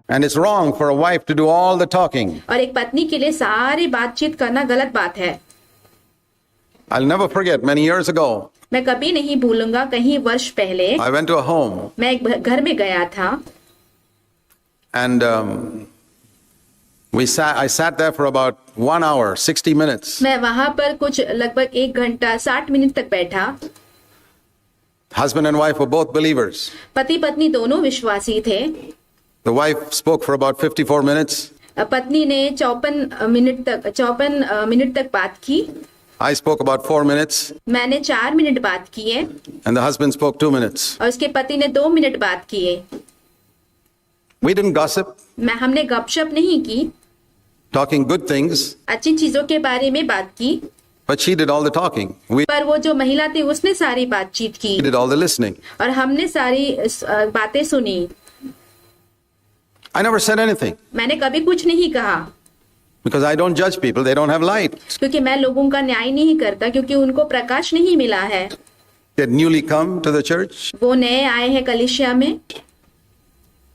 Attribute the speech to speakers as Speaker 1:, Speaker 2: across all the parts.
Speaker 1: And it's wrong for a wife to do all the talking.
Speaker 2: और एक पत्नी के लिए सारी बातचीत करना गलत बात है।
Speaker 1: I'll never forget, many years ago,
Speaker 2: मैं कभी नहीं भूलूंगा, कहीं वर्ष पहले
Speaker 1: I went to a home
Speaker 2: मैं एक घर में गया था
Speaker 1: and I sat there for about 1 hour, 60 minutes.
Speaker 2: मैं वहां पर कुछ लगभग 1 घंटा 60 मिनट तक बैठा।
Speaker 1: Husband and wife were both believers.
Speaker 2: पति पत्नी दोनों विश्वासी थे।
Speaker 1: The wife spoke for about 54 minutes.
Speaker 2: पत्नी ने 54 मिनट तक बात की।
Speaker 1: I spoke about 4 minutes.
Speaker 2: मैंने 4 मिनट बात किए
Speaker 1: And the husband spoke 2 minutes.
Speaker 2: और उसके पति ने 2 मिनट बात किए।
Speaker 1: We didn't gossip,
Speaker 2: हमने गपशप नहीं की,
Speaker 1: talking good things,
Speaker 2: अच्छी चीजों के बारे में बात की,
Speaker 1: but she did all the talking. We
Speaker 2: पर वो जो महिला थी उसने सारी बातचीत की
Speaker 1: did all the listening.
Speaker 2: और हमने सारी बातें सुनी।
Speaker 1: I never said anything
Speaker 2: मैंने कभी कुछ नहीं कहा
Speaker 1: because I don't judge people. They don't have light.
Speaker 2: क्योंकि मैं लोगों का न्याय नहीं करता, क्योंकि उनको प्रकाश नहीं मिला है।
Speaker 1: They had newly come to the church.
Speaker 2: वो नए आए हैं कलीसिया में।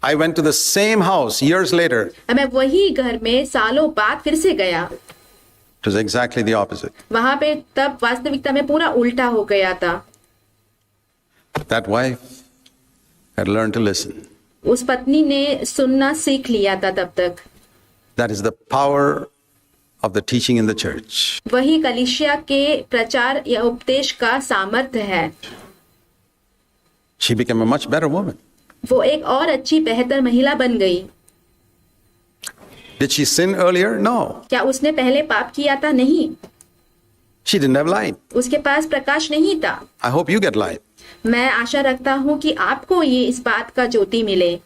Speaker 1: I went to the same house years later.
Speaker 2: मैं वही घर में सालों बाद फिर से गया।
Speaker 1: It was exactly the opposite.
Speaker 2: वहां पे तब वास्तविकता में पूरा उल्टा हो गया था।
Speaker 1: That wife had learned to listen.
Speaker 2: उस पत्नी ने सुनना सीख लिया था तब तक।
Speaker 1: That is the power of the teaching in the church.
Speaker 2: वही कलीसिया के प्रचार या उपदेश का सामर्थ्य है।
Speaker 1: She became a much better woman.
Speaker 2: वो एक और अच्छी बेहतर महिला बन गई।
Speaker 1: Did she sin earlier? No.
Speaker 2: क्या उसने पहले पाप किया था? नहीं।
Speaker 1: She didn't have light.
Speaker 2: उसके पास प्रकाश नहीं था।
Speaker 1: I hope you get light.
Speaker 2: मैं आशा रखता हूँ कि आपको ये इस बात का ज्योति मिले।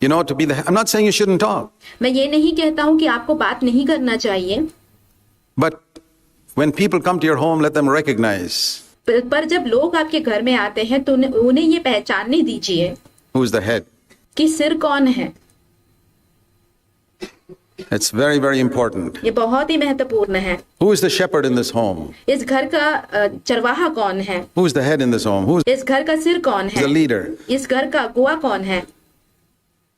Speaker 1: You know, I'm not saying you shouldn't talk,
Speaker 2: मैं ये नहीं कहता हूँ कि आपको बात नहीं करना चाहिए,
Speaker 1: but when people come to your home, let them recognize
Speaker 2: पर जब लोग आपके घर में आते हैं तो उन्हें ये पहचानने दीजिए
Speaker 1: who's the head.
Speaker 2: कि सिर कौन है।
Speaker 1: It's very, very important.
Speaker 2: ये बहुत ही महत्वपूर्ण है।
Speaker 1: Who is the shepherd in this home?
Speaker 2: इस घर का चरवाहा कौन है?
Speaker 1: Who's the head in this home? Who's
Speaker 2: इस घर का सिर कौन है?
Speaker 1: the leader?
Speaker 2: इस घर का अगुआ कौन है?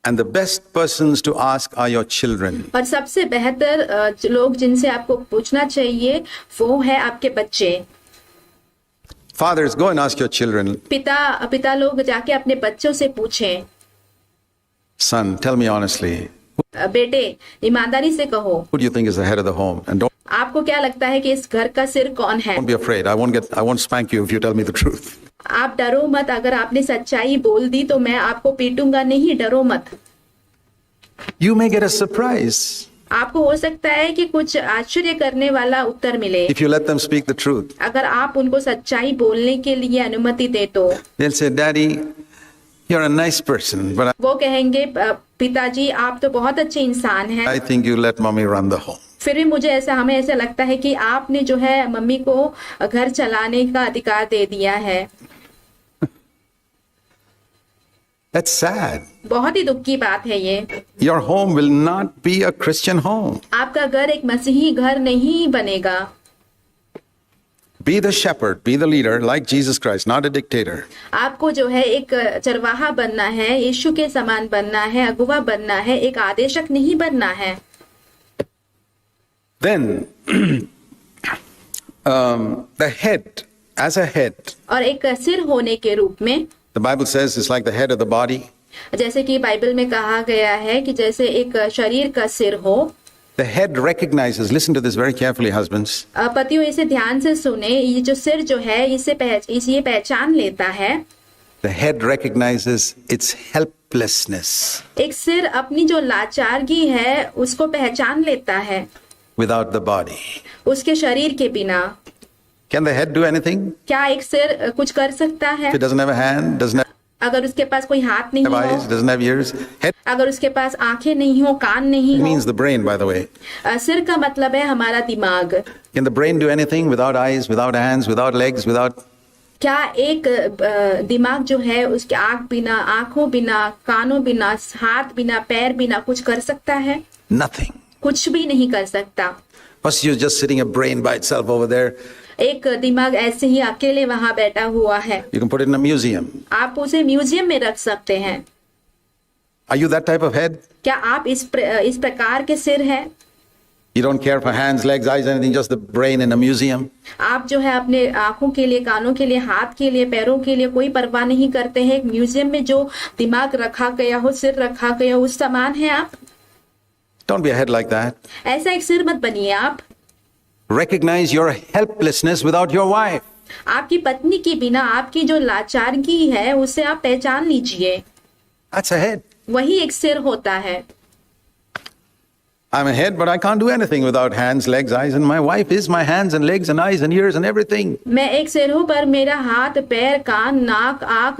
Speaker 1: And the best persons to ask are your children.
Speaker 2: और सबसे बेहतर लोग जिनसे आपको पूछना चाहिए वो है आपके बच्चे।
Speaker 1: Fathers, go and ask your children.
Speaker 2: पिता लोग जाके अपने बच्चों से पूछें,
Speaker 1: Son, tell me honestly,
Speaker 2: बेटे ईमानदारी से कहो,
Speaker 1: who do you think is the head of the home? And
Speaker 2: आपको क्या लगता है कि इस घर का सिर कौन है?
Speaker 1: don't be afraid. I won't spank you if you tell me the truth.
Speaker 2: आप डरो मत, अगर आपने सच्चाई बोल दी तो मैं आपको पीटूंगा नहीं, डरो मत।
Speaker 1: You may get a surprise
Speaker 2: आपको हो सकता है कि कुछ आश्चर्य करने वाला उत्तर मिले
Speaker 1: if you let them speak the truth.
Speaker 2: अगर आप उनको सच्चाई बोलने के लिए अनुमति दे तो।
Speaker 1: They'll say, Daddy, you're a nice person, but
Speaker 2: वो कहेंगे, पिताजी आप तो बहुत अच्छे इंसान हैं,
Speaker 1: I think you let mommy run the home.
Speaker 2: फिर भी हमें ऐसा लगता है कि आपने जो है मम्मी को घर चलाने का अधिकार दे दिया है।
Speaker 1: That's sad.
Speaker 2: बहुत ही दुख की बात है ये।
Speaker 1: Your home will not be a Christian home.
Speaker 2: आपका घर एक मसीही घर नहीं बनेगा।
Speaker 1: Be the shepherd, be the leader like Jesus Christ, not a dictator.
Speaker 2: आपको जो है एक चरवाहा बनना है, यीशु के समान बनना है, अगुवा बनना है, एक आदेशक नहीं बनना है।
Speaker 1: Then the head, as a head,
Speaker 2: और एक सिर होने के रूप में,
Speaker 1: the Bible says it's like the head of the body.
Speaker 2: जैसे कि बाइबल में कहा गया है कि जैसे एक शरीर का सिर हो।
Speaker 1: The head recognizes, listen to this very carefully, husbands.
Speaker 2: पतियों इसे ध्यान से सुने, ये जो सिर जो है इसे ये पहचान लेता है।
Speaker 1: The head recognizes its helplessness
Speaker 2: एक सिर अपनी जो लाचारगी है उसको पहचान लेता है
Speaker 1: without the body.
Speaker 2: उसके शरीर के बिना।
Speaker 1: Can the head do anything?
Speaker 2: क्या एक सिर कुछ कर सकता है?
Speaker 1: If it doesn't have a hand, doesn't have
Speaker 2: अगर उसके पास कोई हाथ नहीं
Speaker 1: eyes,
Speaker 2: हो,
Speaker 1: doesn't have ears. Head
Speaker 2: अगर उसके पास आंखें नहीं हो, कान नहीं हो।
Speaker 1: means the brain, by the way.
Speaker 2: सिर का मतलब है हमारा दिमाग।
Speaker 1: Can the brain do anything without eyes, without hands, without legs, without?
Speaker 2: क्या एक दिमाग जो है उसके आंखों बिना, कानों बिना, हाथ बिना, पैर बिना कुछ कर सकता है?
Speaker 1: Nothing.
Speaker 2: कुछ भी नहीं कर सकता।
Speaker 1: Plus you're just sitting a brain by itself over there.
Speaker 2: एक दिमाग ऐसे ही अकेले वहां बैठा हुआ है।
Speaker 1: You can put it in a museum.
Speaker 2: आप उसे म्यूजियम में रख सकते हैं।
Speaker 1: Are you that type of head?
Speaker 2: क्या आप इस प्रकार के सिर हैं?
Speaker 1: You don't care for hands, legs, eyes, anything, just the brain in a museum?
Speaker 2: आप जो है अपने आंखों के लिए, कानों के लिए, हाथ के लिए, पैरों के लिए कोई परवाह नहीं करते हैं। एक म्यूजियम में जो दिमाग रखा गया हो, सिर रखा गया हो, उस समान है आप?
Speaker 1: Don't be a head like that.
Speaker 2: ऐसा एक सिर मत बनिए आप।
Speaker 1: Recognize your helplessness without your wife.
Speaker 2: आपकी पत्नी के बिना आपकी जो लाचारगी है उसे आप पहचान लीजिए।
Speaker 1: That's a head.
Speaker 2: वही एक सिर होता है।
Speaker 1: I'm a head, but I can't do anything without hands, legs, eyes, and my wife is my hands and legs and eyes and ears and everything.
Speaker 2: मैं एक सिर हूँ, पर मेरा हाथ, पैर, कान, नाक, आँख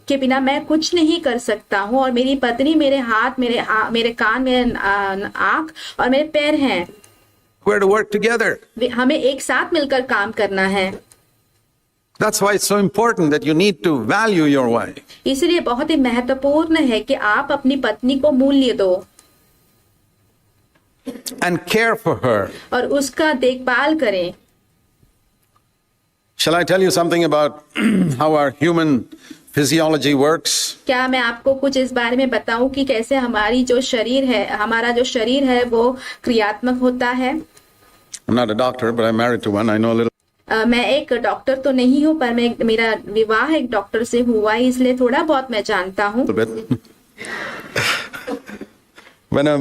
Speaker 2: के बिना मैं कुछ नहीं कर सकता हूँ, और मेरी पत्नी मेरे हाथ, मेरे कान, मेरे आँख और मेरे पैर हैं।
Speaker 1: We're to work together.
Speaker 2: हमें एक साथ मिलकर काम करना है।
Speaker 1: That's why it's so important that you need to value your wife.
Speaker 2: इसलिए बहुत ही महत्वपूर्ण है कि आप अपनी पत्नी को मूल्य दो
Speaker 1: And care for her.
Speaker 2: और उसका देखभाल करें।
Speaker 1: Shall I tell you something about how our human physiology works?
Speaker 2: क्या मैं आपको कुछ इस बारे में बताऊं कि कैसे हमारा जो शरीर है वो क्रियात्मक होता है?
Speaker 1: I'm not a doctor, but I'm married to one. I know a little.
Speaker 2: मैं एक डॉक्टर तो नहीं हूँ, पर मेरा विवाह एक डॉक्टर से हुआ है, इसलिए थोड़ा बहुत मैं जानता हूँ।
Speaker 1: Bit. When a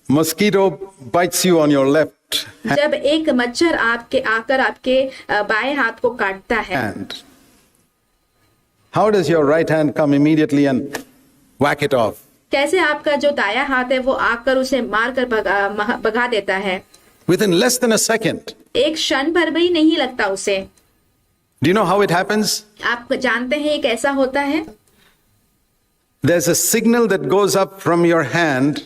Speaker 1: mosquito bites you on your left
Speaker 2: जब एक मच्छर आकर आपके बाएं हाथ को काटता है,
Speaker 1: hand, how does your right hand come immediately and whack it off?
Speaker 2: कैसे आपका जो दायां हाथ है वो आकर उसे मारकर भगा देता है?
Speaker 1: Within less than a second.
Speaker 2: एक क्षण भर भी नहीं लगता उसे।
Speaker 1: Do you know how it happens?
Speaker 2: आप जानते हैं ये कैसा होता है?
Speaker 1: There's a signal that goes up from your hand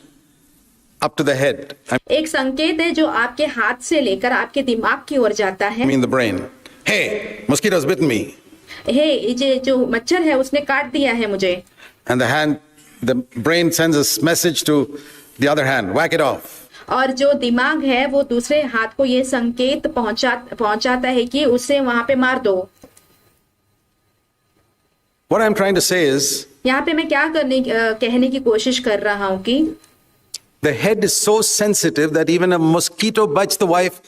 Speaker 1: up to the head.
Speaker 2: एक संकेत है जो आपके हाथ से लेकर आपके दिमाग की ओर जाता
Speaker 1: I
Speaker 2: है।
Speaker 1: mean the brain. Hey, mosquito's bitten me.
Speaker 2: हे, जो मच्छर है उसने काट दिया है मुझे।
Speaker 1: And the brain sends a message to the other hand, whack it off.
Speaker 2: और जो दिमाग है वो दूसरे हाथ को ये संकेत पहुंचाता है कि उसे वहां पे मार दो।
Speaker 1: What I'm trying to say is,
Speaker 2: यहाँ पे मैं क्या कहने की कोशिश कर रहा हूँ कि
Speaker 1: the head is so sensitive that even a mosquito bites the wife,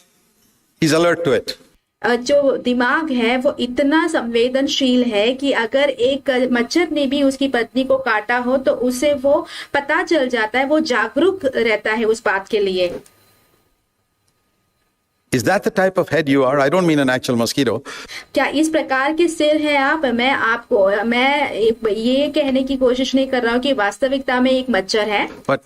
Speaker 1: he's alert to it.
Speaker 2: जो दिमाग है वो इतना संवेदनशील है कि अगर एक मच्छर ने भी उसकी पत्नी को काटा हो तो उसे वो पता चल जाता है, वो जागरूक रहता है उस बात के लिए।
Speaker 1: Is that the type of head you are? I don't mean an actual mosquito.
Speaker 2: क्या इस प्रकार के सिर है आप? मैं ये कहने की कोशिश नहीं कर रहा हूँ कि वास्तविकता में एक मच्छर है,
Speaker 1: But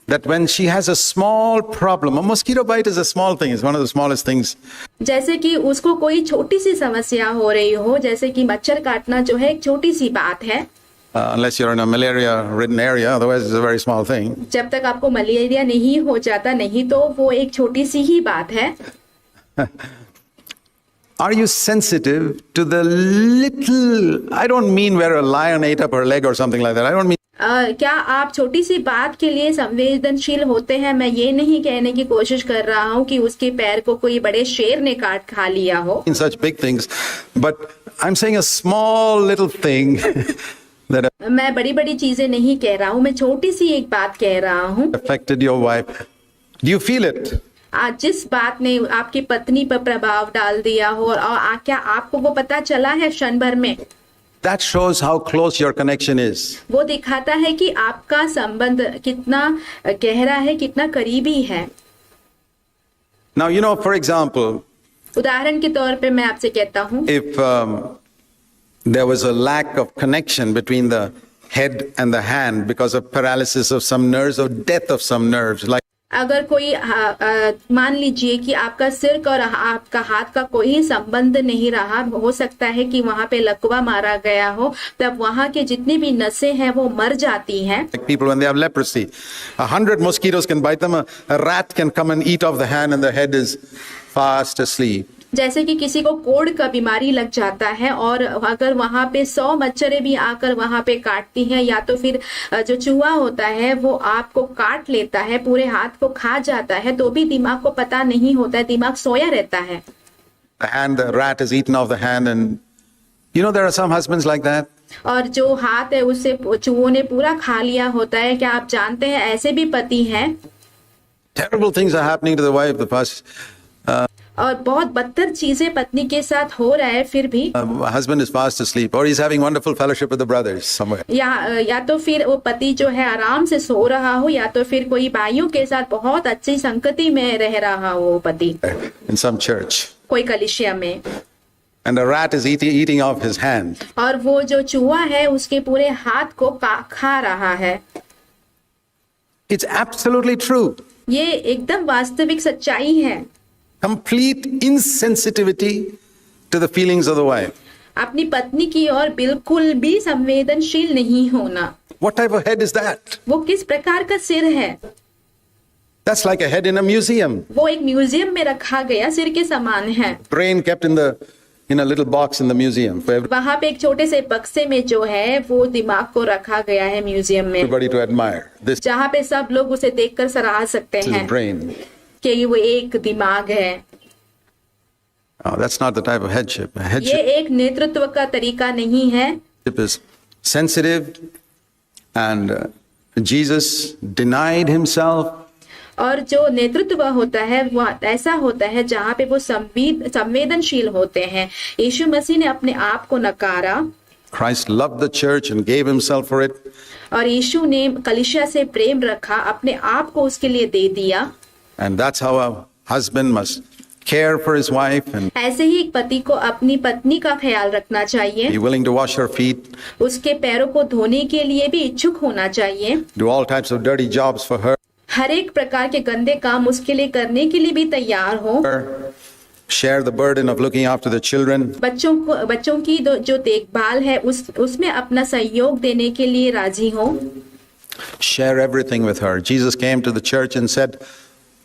Speaker 1: that when she has a small problem, a mosquito bite is a small thing, it's one of the smallest things.
Speaker 2: जैसे कि उसको कोई छोटी सी समस्या हो रही हो, जैसे कि मच्छर काटना जो है एक छोटी सी बात है।
Speaker 1: Unless you're in a malaria-ridden area, otherwise it's a very small thing.
Speaker 2: जब तक आपको मलेरिया नहीं हो जाता, नहीं तो वो एक छोटी सी ही बात है।
Speaker 1: Are you sensitive to the little, I don't mean where a lion ate up her leg or something like that. I don't mean
Speaker 2: क्या आप छोटी सी बात के लिए संवेदनशील होते हैं? मैं ये नहीं कहने की कोशिश कर रहा हूँ कि उसके पैर को कोई बड़े शेर ने काट खा लिया हो।
Speaker 1: in such big things, but I'm saying a small little thing that
Speaker 2: मैं बड़ी बड़ी चीजें नहीं कह रहा हूँ, मैं छोटी सी एक बात कह रहा हूँ।
Speaker 1: affected your wife. Do you feel it?
Speaker 2: आज जिस बात ने आपकी पत्नी पर प्रभाव डाल दिया हो और क्या आपको वो पता चला है क्षण भर में?
Speaker 1: That shows how close your connection is.
Speaker 2: वो दिखाता है कि आपका संबंध कितना गहरा है, कितना करीबी है।
Speaker 1: Now, you know, for example,
Speaker 2: उदाहरण के तौर पे मैं आपसे कहता हूँ,
Speaker 1: if there was a lack of connection between the head and the hand because of paralysis of some nerves or death of some nerves, like
Speaker 2: अगर कोई मान लीजिए कि आपका सिर और आपका हाथ का कोई संबंध नहीं रहा, हो सकता है कि वहां पे लकवा मारा गया हो, तब वहां के जितनी भी नसें हैं वो मर जाती हैं।
Speaker 1: like people when they have leprosy, 100 mosquitoes can bite them, a rat can come and eat off the hand and the head is fast asleep.
Speaker 2: जैसे कि किसी को कोढ़ का बीमारी लग जाता है और अगर वहां पे 100 मच्छरें भी आकर वहां पे काटती हैं, या तो फिर जो चूहा होता है वो आपको काट लेता है, पूरे हाथ को खा जाता है, तो भी दिमाग को पता नहीं होता है, दिमाग सोया रहता है।
Speaker 1: The rat is eaten off the hand, and you know there are some husbands like that.
Speaker 2: और जो हाथ है उससे चूहों ने पूरा खा लिया होता है। क्या आप जानते हैं ऐसे भी पति हैं
Speaker 1: Terrible things are happening to the wife. The past
Speaker 2: और बहुत बदतर चीजें पत्नी के साथ हो रहा है, फिर भी
Speaker 1: husband is fast asleep, or he's having wonderful fellowship with the brothers somewhere.
Speaker 2: या तो फिर वो पति जो है आराम से सो रहा हो, या तो फिर कोई भाइयों के साथ बहुत अच्छी संगति में रह रहा हो वो पति
Speaker 1: In some church.
Speaker 2: कोई कलीसिया में,
Speaker 1: And a rat is eating off his hand.
Speaker 2: और वो जो चूहा है उसके पूरे हाथ को खा रहा है।
Speaker 1: It's absolutely true.
Speaker 2: ये एकदम वास्तविक सच्चाई है।
Speaker 1: Complete insensitivity to the feelings of the wife.
Speaker 2: अपनी पत्नी की ओर बिल्कुल भी संवेदनशील नहीं होना।
Speaker 1: What type of head is that?
Speaker 2: वो किस प्रकार का सिर है?
Speaker 1: That's like a head in a museum.
Speaker 2: वो एक म्यूजियम में रखा गया सिर के समान है।
Speaker 1: Brain kept in a little box in the museum for
Speaker 2: वहां पे एक छोटे से बक्से में जो है वो दिमाग को रखा गया है म्यूजियम में,
Speaker 1: everybody to admire. This
Speaker 2: जहाँ पे सब लोग उसे देखकर सराह सकते
Speaker 1: is
Speaker 2: हैं
Speaker 1: brain.
Speaker 2: कि वो एक दिमाग है।
Speaker 1: Oh, that's not the type of headship.
Speaker 2: ये
Speaker 1: Headship
Speaker 2: एक नेतृत्व का तरीका नहीं है।
Speaker 1: is sensitive, and Jesus denied himself.
Speaker 2: और जो नेतृत्व होता है वो ऐसा होता है जहाँ पे वो संवेदनशील होते हैं। यीशु मसीह ने अपने आप को नकारा
Speaker 1: Christ loved the church and gave himself for it.
Speaker 2: और यीशु ने कलीसिया से प्रेम रखा, अपने आप को उसके लिए दे दिया।
Speaker 1: And that's how a husband must care for his wife and
Speaker 2: ऐसे ही एक पति को अपनी पत्नी का ख्याल रखना चाहिए,
Speaker 1: be willing to wash her feet,
Speaker 2: उसके पैरों को धोने के लिए भी इच्छुक होना चाहिए,
Speaker 1: do all types of dirty jobs for her,
Speaker 2: हर एक प्रकार के गंदे काम उसके लिए करने के लिए भी तैयार हो,
Speaker 1: share the burden of looking after the children,
Speaker 2: बच्चों की जो देखभाल है उसमें अपना सहयोग देने के लिए राजी हो।
Speaker 1: share everything with her. Jesus came to the church and said,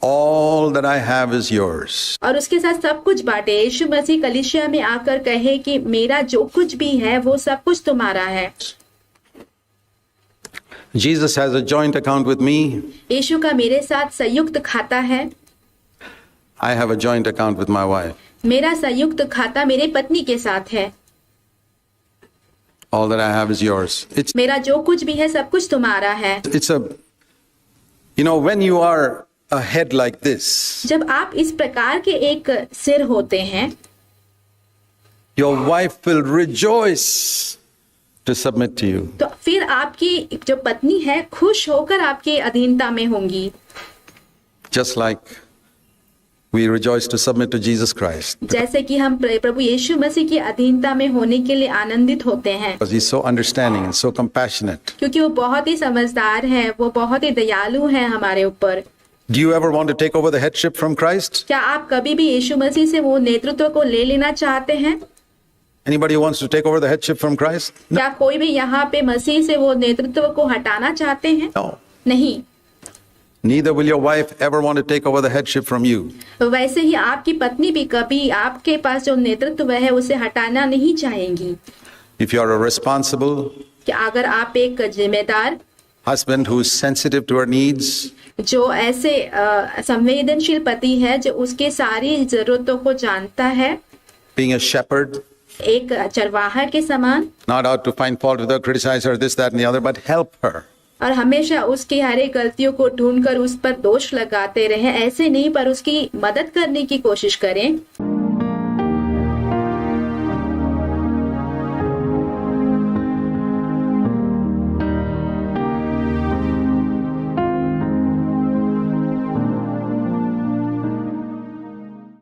Speaker 1: all that I have is yours.
Speaker 2: और उसके साथ सब कुछ बांटे। यीशु मसीह कलीसिया में आकर कहे कि मेरा जो कुछ भी है वो सब कुछ तुम्हारा है।
Speaker 1: Jesus has a joint account with me.
Speaker 2: यीशु का मेरे साथ संयुक्त खाता है।
Speaker 1: I have a joint account with my wife.
Speaker 2: मेरा संयुक्त खाता मेरे पत्नी के साथ है।
Speaker 1: All that I have is yours.
Speaker 2: मेरा जो कुछ भी है सब कुछ तुम्हारा है।
Speaker 1: It's a, when you are a head like this,
Speaker 2: जब आप इस प्रकार के एक सिर होते हैं,
Speaker 1: your wife will rejoice to submit to you.
Speaker 2: तो फिर आपकी जो पत्नी है खुश होकर आपके अधीनता में होंगी,
Speaker 1: Just like we rejoice to submit to Jesus Christ.
Speaker 2: जैसे कि हम प्रभु यीशु मसीह की अधीनता में होने के लिए आनंदित होते हैं,
Speaker 1: Because he's so understanding and so compassionate.
Speaker 2: क्योंकि वो बहुत ही समझदार है, वो बहुत ही दयालु है हमारे ऊपर।
Speaker 1: Do you ever want to take over the headship from Christ?
Speaker 2: क्या आप कभी भी यीशु मसीह से वो नेतृत्व को ले लेना चाहते हैं?
Speaker 1: Anybody who wants to take over the headship from Christ?
Speaker 2: क्या कोई भी यहाँ पे मसीह से वो नेतृत्व को हटाना चाहते हैं?
Speaker 1: No.
Speaker 2: नहीं।
Speaker 1: Neither will your wife ever want to take over the headship from you.
Speaker 2: वैसे ही आपकी पत्नी भी कभी आपके पास जो नेतृत्व है उसे हटाना नहीं चाहेंगी।
Speaker 1: If you are a responsible
Speaker 2: कि अगर आप एक जिम्मेदार
Speaker 1: husband who is sensitive to her needs,
Speaker 2: जो ऐसे संवेदनशील पति है जो उसके सारी जरूरतों को जानता है,
Speaker 1: being a shepherd,
Speaker 2: एक चरवाहा के समान,
Speaker 1: not out to find fault with her, criticize her, this, that, and the other, but help her.
Speaker 2: और हमेशा उसकी हर एक गलतियों को ढूंढकर उस पर दोष लगाते रहे, ऐसे नहीं पर उसकी मदद करने की कोशिश करें।